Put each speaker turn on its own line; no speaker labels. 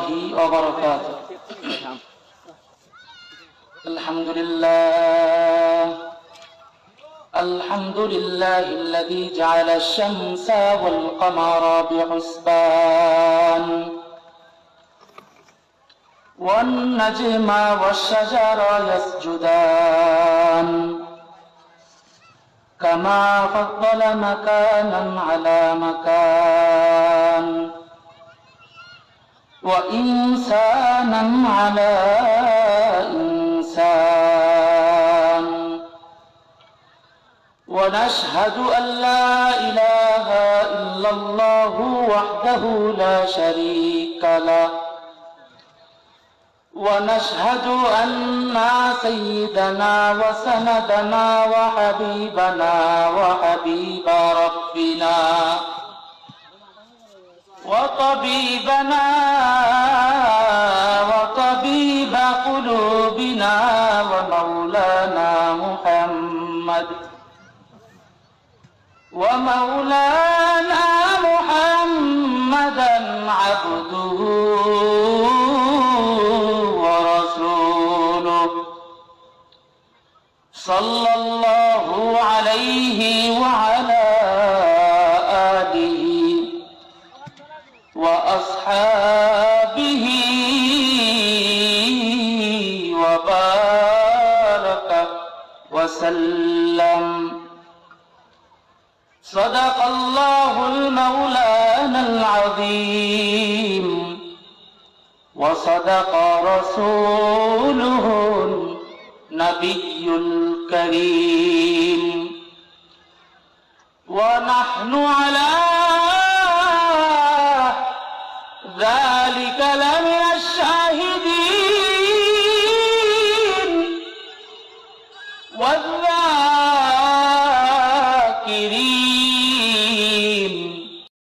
الله وبركاته. الحمد لله الذي جعل الشمس والقمر بحسبان والنجم والشجر يسجدان كما فضل مكانا على مكان وإنسانا على إنسان ونشهد أن لا إله إلا الله وحده لا شريك له ونشهد أن سيدنا وسندنا وحبيبنا وحبيب ربنا وطبيبنا وطبيب قلوبنا ومولانا محمدا عبده ورسوله صلى الله عليه وعلى آله وأصحابه وبارك وسلم. صدق الله المولانا العظيم وصدق رسوله النبي الكريم ونحن على ذلك لمن الشاهدين